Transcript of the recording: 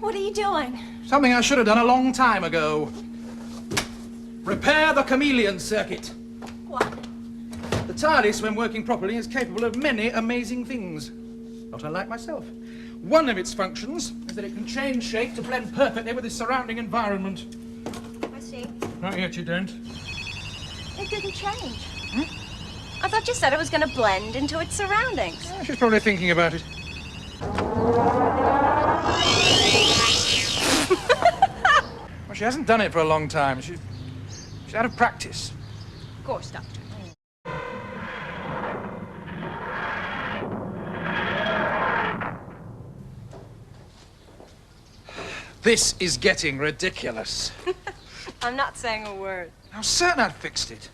What are you doing? Something I should have done a long time ago. Repair the Chameleon circuit. What? The Tardis, when working properly, is capable of many amazing things. Not unlike myself. One of its functions is that it can change shape to blend perfectly with its surrounding environment. I see. Not yet, you don't. It didn't change. I thought you said it was going to blend into its surroundings. Yeah, she's probably thinking about it. Well, she hasn't done it for a long time. She's out of practice. Of course, Doctor. This is getting ridiculous. I'm not saying a word. I was certain I'd fixed it.